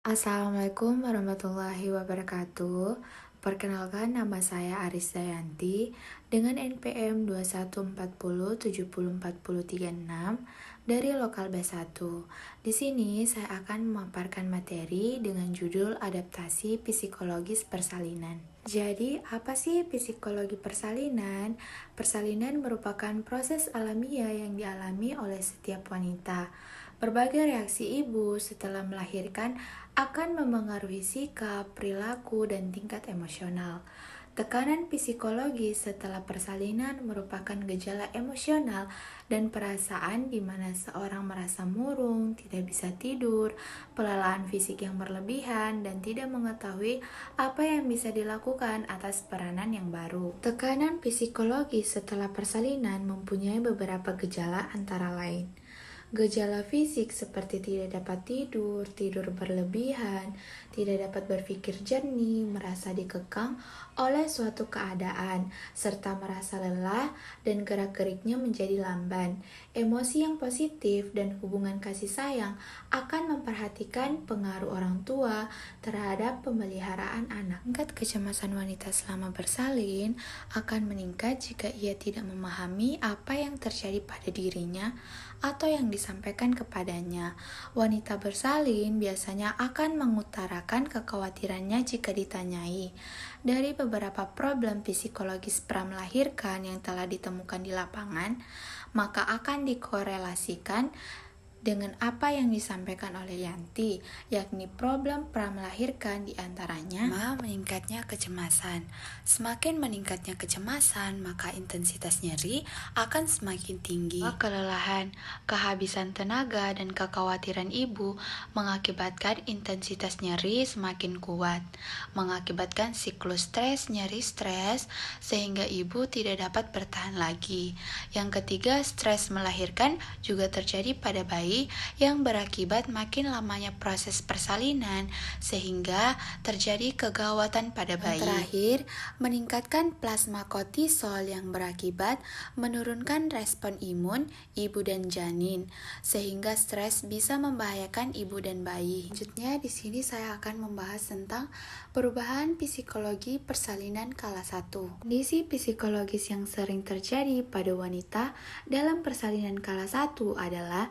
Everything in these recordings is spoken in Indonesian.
Assalamualaikum warahmatullahi wabarakatuh. Perkenalkan, nama saya Aris Dayanti dengan NPM 214070436 dari Lokal B1. Di sini saya akan memaparkan materi dengan judul Adaptasi Psikologis Persalinan. Jadi, apa sih psikologi persalinan? Persalinan merupakan proses alamiah yang dialami oleh setiap wanita. Berbagai reaksi ibu setelah melahirkan akan memengaruhi sikap, perilaku, dan tingkat emosional. Tekanan psikologis setelah persalinan merupakan gejala emosional dan perasaan di mana seorang merasa murung, tidak bisa tidur, kelelahan fisik yang berlebihan, dan tidak mengetahui apa yang bisa dilakukan atas peranan yang baru. Tekanan psikologis setelah persalinan mempunyai beberapa gejala antara lain. Gejala fisik seperti tidak dapat tidur, tidur berlebihan, tidak dapat berpikir jernih, merasa dikekang oleh suatu keadaan, serta merasa lelah dan gerak-geriknya menjadi lamban. Emosi yang positif dan hubungan kasih sayang akan memperhatikan pengaruh orang tua terhadap pemeliharaan anak. Tingkat kecemasan wanita selama bersalin akan meningkat jika ia tidak memahami apa yang terjadi pada dirinya atau yang disampaikan kepadanya. Wanita bersalin biasanya akan mengutarakan kekhawatirannya jika ditanyai. Dari beberapa problem psikologis pramelahirkan yang telah ditemukan di lapangan, maka akan dikorelasikan dengan apa yang disampaikan oleh Yanti, yakni problem pramelahirkan diantaranya meningkatnya kecemasan. Semakin meningkatnya kecemasan, maka intensitas nyeri akan semakin tinggi. Kelelahan, kehabisan tenaga, dan kekhawatiran ibu mengakibatkan intensitas nyeri semakin kuat, mengakibatkan siklus stres, nyeri stres, sehingga ibu tidak dapat bertahan lagi. Yang ketiga, stres melahirkan juga terjadi pada bayi yang berakibat makin lamanya proses persalinan sehingga terjadi kegawatan pada bayi. Yang terakhir, meningkatkan plasma kortisol yang berakibat menurunkan respon imun ibu dan janin sehingga stres bisa membahayakan ibu dan bayi. Selanjutnya di sini saya akan membahas tentang perubahan psikologi persalinan kala 1. Kondisi psikologis yang sering terjadi pada wanita dalam persalinan kala 1 adalah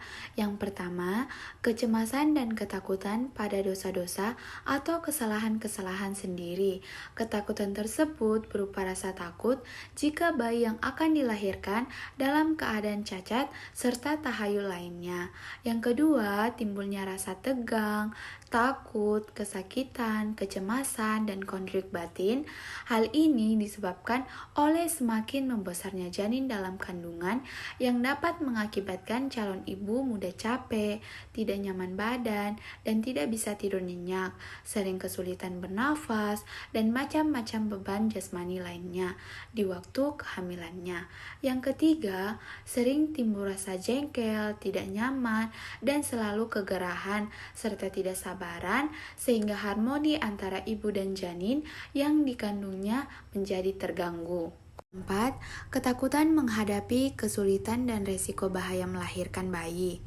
yang pertama, kecemasan dan ketakutan pada dosa-dosa atau kesalahan-kesalahan sendiri. Ketakutan tersebut berupa rasa takut jika bayi yang akan dilahirkan dalam keadaan cacat serta tahayul lainnya. Yang kedua, timbulnya rasa tegang, takut, kesakitan, kecemasan, dan konflik batin. Hal ini disebabkan oleh semakin membesarnya janin dalam kandungan yang dapat mengakibatkan calon ibu mudah capek, tidak nyaman badan, dan tidak bisa tidur nyenyak, sering kesulitan bernafas, dan macam-macam beban jasmani lainnya di waktu kehamilannya. Yang ketiga, sering timbul rasa jengkel, tidak nyaman, dan selalu kegerahan, serta tidak sabaran, sehingga harmoni antara ibu dan janin yang dikandungnya menjadi terganggu. 4. Ketakutan menghadapi kesulitan dan resiko bahaya melahirkan bayi.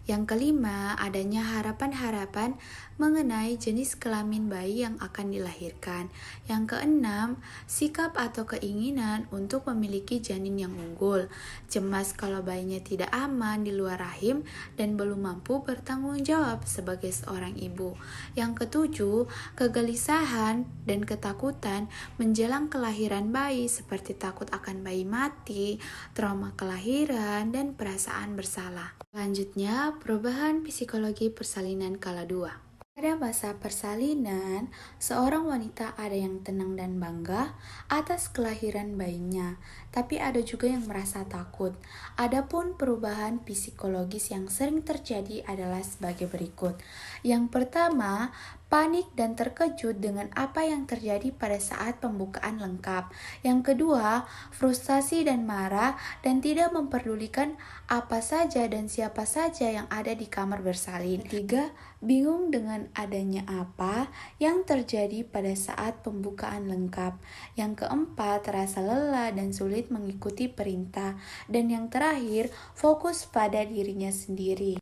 Yang kelima, adanya harapan-harapan mengenai jenis kelamin bayi yang akan dilahirkan. Yang keenam, sikap atau keinginan untuk memiliki janin yang unggul. Cemas kalau bayinya tidak aman di luar rahim dan belum mampu bertanggung jawab sebagai seorang ibu. Yang ketujuh, kegelisahan dan ketakutan menjelang kelahiran bayi seperti takut akan bayi mati, trauma kelahiran, dan perasaan bersalah. Selanjutnya, perubahan psikologi persalinan kala 2. Pada masa persalinan, seorang wanita ada yang tenang dan bangga atas kelahiran bayinya, tapi ada juga yang merasa takut. Adapun perubahan psikologis yang sering terjadi adalah sebagai berikut. Yang pertama, panik dan terkejut dengan apa yang terjadi pada saat pembukaan lengkap. Yang kedua, frustasi dan marah dan tidak memperdulikan apa saja dan siapa saja yang ada di kamar bersalin. Ketiga, bingung dengan adanya apa yang terjadi pada saat pembukaan lengkap. Yang keempat, rasa lelah dan sulit mengikuti perintah. Dan yang terakhir, fokus pada dirinya sendiri.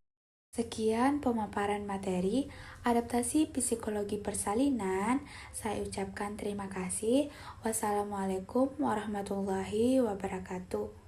Sekian pemaparan materi adaptasi psikologi persalinan. Saya ucapkan terima kasih. Wassalamualaikum warahmatullahi wabarakatuh.